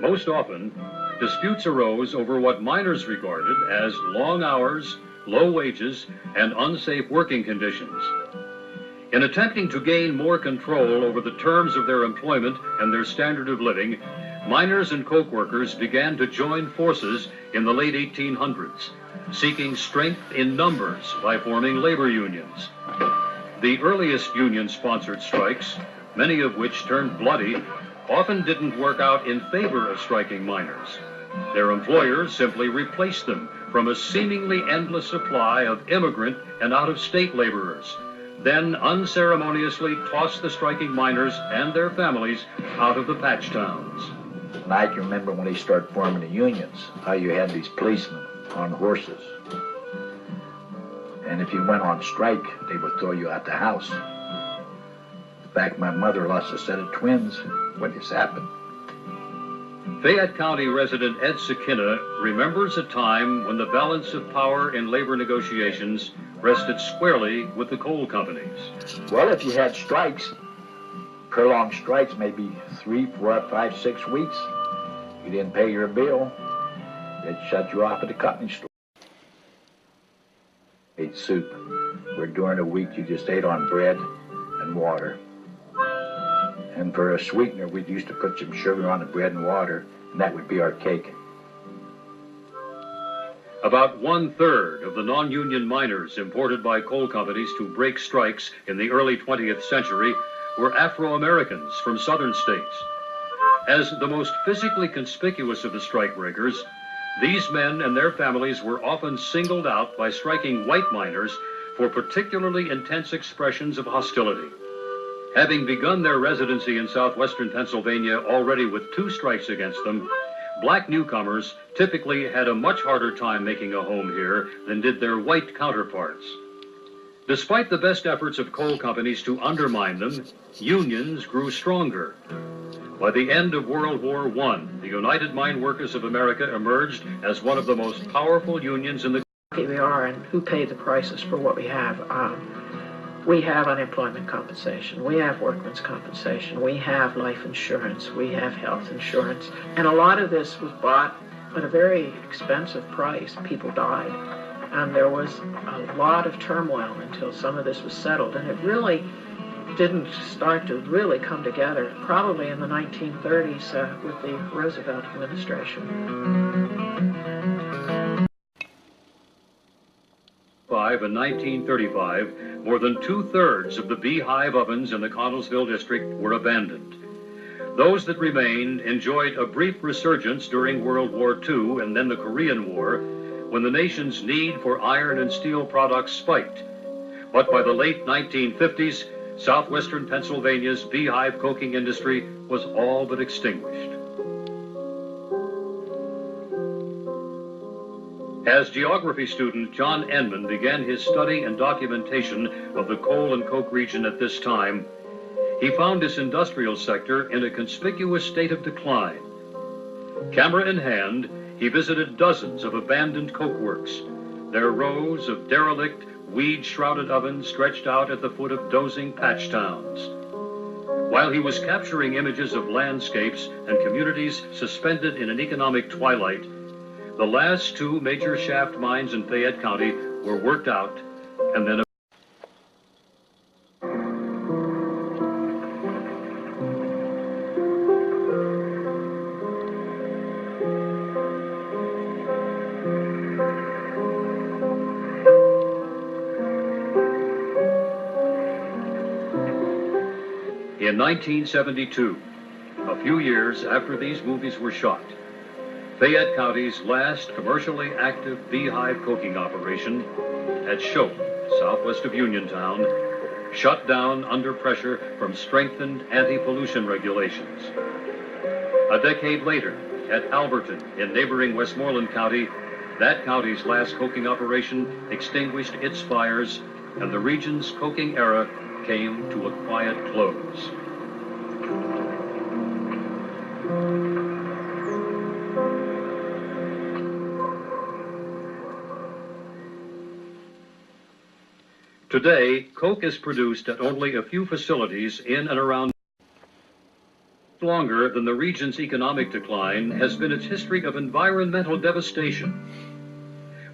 Most often, disputes arose over what miners regarded as long hours, low wages, and unsafe working conditions. In attempting to gain more control over the terms of their employment and their standard of living, miners and coke workers began to join forces in the late 1800s, seeking strength in numbers by forming labor unions. The earliest union-sponsored strikes, many of which turned bloody, often didn't work out in favor of striking miners. Their employers simply replaced them from a seemingly endless supply of immigrant and out-of-state laborers, then unceremoniously tossed the striking miners and their families out of the patch towns. And I can remember when they started forming the unions, how you had these policemen on horses. And if you went on strike, they would throw you out the house. In fact, my mother lost a set of twins when this happened. Fayette County resident Ed Sekina remembers a time when the balance of power in labor negotiations rested squarely with the coal companies. Well, if you had strikes, prolonged strikes, maybe 3, 4, 5, 6 weeks, you didn't pay your bill, they'd shut you off at the company store. Ate soup, where during the week you just ate on bread and water. And for a sweetener, we used to put some sugar on the bread and water, and that would be our cake. About 1/3 of the non-union miners imported by coal companies to break strikes in the early 20th century were Afro-Americans from southern states. As the most physically conspicuous of the strikebreakers, these men and their families were often singled out by striking white miners for particularly intense expressions of hostility. Having begun their residency in southwestern Pennsylvania already with 2 strikes against them, black newcomers typically had a much harder time making a home here than did their white counterparts. Despite the best efforts of coal companies to undermine them, unions grew stronger. By the end of World War I, the United Mine Workers of America emerged as one of the most powerful unions in the country. We are, and who paid the prices for what we have. We have unemployment compensation, we have workman's compensation, we have life insurance, we have health insurance, and a lot of this was bought at a very expensive price. People died, and there was a lot of turmoil until some of this was settled, and it really didn't start to really come together probably in the 1930s with the Roosevelt administration. In 1935, more than 2/3 of the beehive ovens in the Connellsville district were abandoned. Those that remained enjoyed a brief resurgence during World War II and then the Korean War, when the nation's need for iron and steel products spiked. But by the late 1950s, southwestern Pennsylvania's beehive coking industry was all but extinguished. As geography student John Enman began his study and documentation of the coal and coke region at this time, he found its industrial sector in a conspicuous state of decline. Camera in hand, he visited dozens of abandoned coke works, their rows of derelict, weed-shrouded ovens stretched out at the foot of dozing patch towns. While he was capturing images of landscapes and communities suspended in an economic twilight, the last 2 major shaft mines in Fayette County were worked out, and then in 1972, a few years after these movies were shot, Fayette County's last commercially active beehive coking operation at Choate, southwest of Uniontown, shut down under pressure from strengthened anti-pollution regulations. A decade later, at Alberton in neighboring Westmoreland County, that county's last coking operation extinguished its fires, and the region's coking era came to a quiet close. Today, coke is produced at only a few facilities in and around. longer than the region's economic decline has been its history of environmental devastation.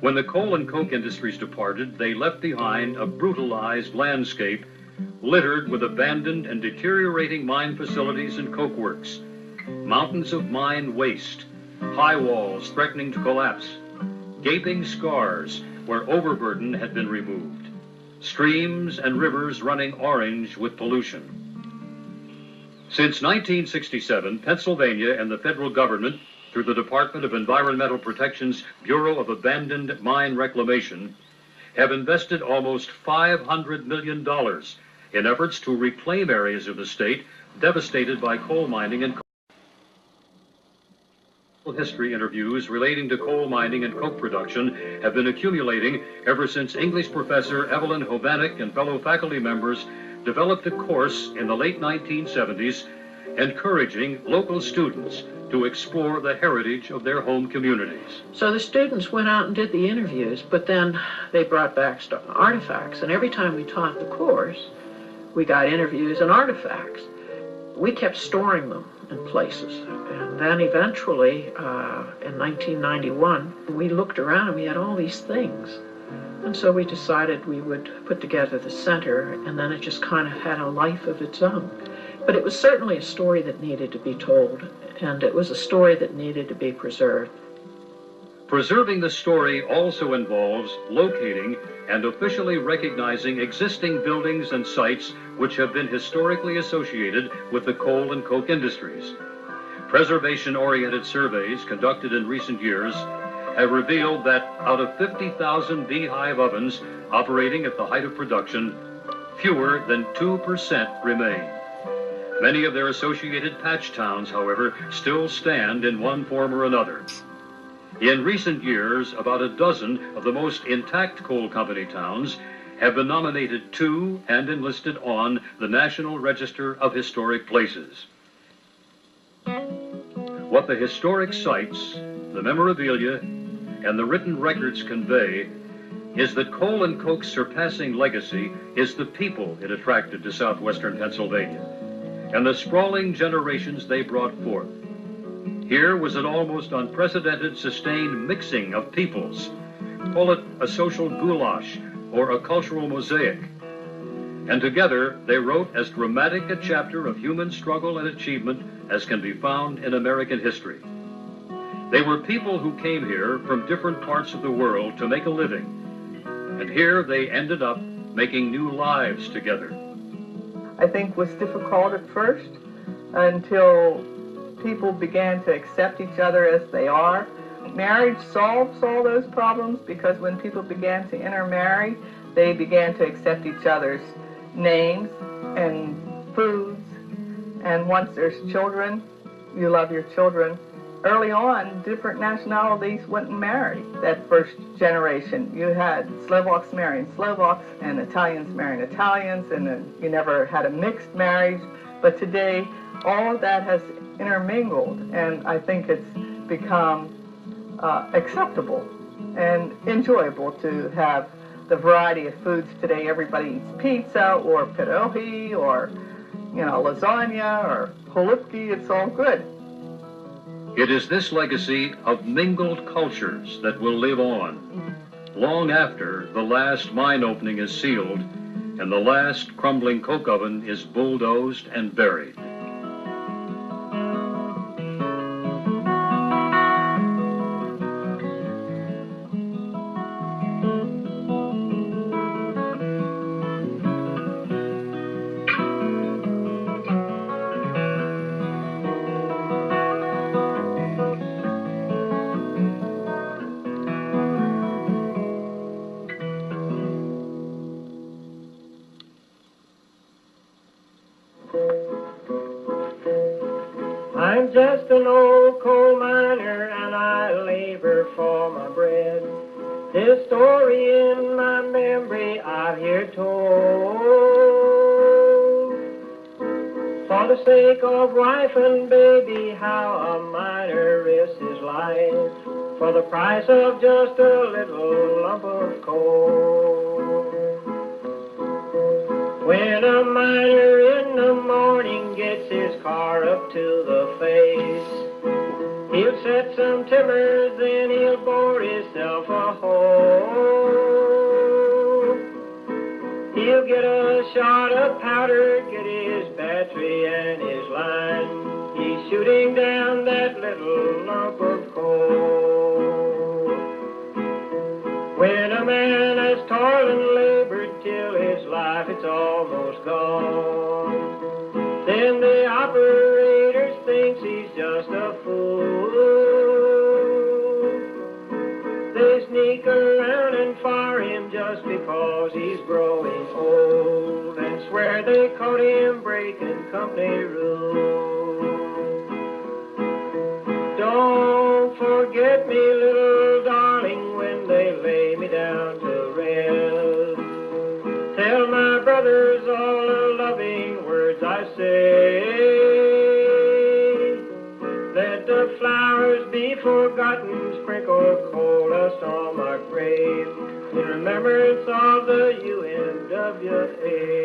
When the coal and coke industries departed, they left behind a brutalized landscape littered with abandoned and deteriorating mine facilities and coke works, mountains of mine waste, high walls threatening to collapse, gaping scars where overburden had been removed, streams and rivers running orange with pollution. Since 1967, Pennsylvania and the federal government, through the Department of Environmental Protection's Bureau of Abandoned Mine Reclamation, have invested almost $500 million in efforts to reclaim areas of the state devastated by coal mining and coal. History interviews relating to coal mining and coke production have been accumulating ever since English professor Evelyn Hovanek and fellow faculty members developed a course in the late 1970s encouraging local students to explore the heritage of their home communities. So the students went out and did the interviews, but then they brought back artifacts, and every time we taught the course, we got interviews and artifacts. We kept storing them in places, and then eventually, in 1991, we looked around and we had all these things. And so we decided we would put together the center, and then it just kind of had a life of its own. But it was certainly a story that needed to be told, and it was a story that needed to be preserved. Preserving the story also involves locating and officially recognizing existing buildings and sites which have been historically associated with the coal and coke industries. Preservation-oriented surveys conducted in recent years have revealed that out of 50,000 beehive ovens operating at the height of production, fewer than 2% remain. Many of their associated patch towns, however, still stand in one form or another. In recent years, about a dozen of the most intact coal company towns have been nominated to and enlisted on the National Register of Historic Places. What the historic sites, the memorabilia, and the written records convey is that coal and coke's surpassing legacy is the people it attracted to southwestern Pennsylvania and the sprawling generations they brought forth. Here was an almost unprecedented sustained mixing of peoples. Call it a social goulash or a cultural mosaic. And together they wrote as dramatic a chapter of human struggle and achievement as can be found in American history. They were people who came here from different parts of the world to make a living. And here they ended up making new lives together. I think was difficult at first until people began to accept each other as they are. Marriage solves all those problems because when people began to intermarry, they began to accept each other's names and foods. And once there's children, you love your children. Early on, different nationalities went and married. That first generation, you had Slovaks marrying Slovaks and Italians marrying Italians, and then you never had a mixed marriage. But today, all of that has intermingled, and I think it's become acceptable and enjoyable to have the variety of foods today. Everybody eats pizza or pierogi or, lasagna or holubki. It's all good. It is this legacy of mingled cultures that will live on long after the last mine opening is sealed and the last crumbling coke oven is bulldozed and buried. I'm just an old coal miner and I labor for my bread. This story in my memory I've here told. For the sake of wife and baby, how a miner risks his life for the price of just a little lump of coal. When a miner in the morning gets hits his car up to the face. He'll set some timbers, then he'll bore himself a hole. He'll get a shot of powder, get his battery and his line. He's shooting down that little lump of coal. When a man has toiled and labored till his life it's almost gone, then the operator thinks he's just a fool. They sneak around and fire him just because he's growing old, and swear they caught him breaking company rules. Don't forget me, little darling, when they lay me down to rest. Tell my brothers all the loving words I say. Let the flowers be forgotten, sprinkle coal dust on my grave, in remembrance of the UNWA.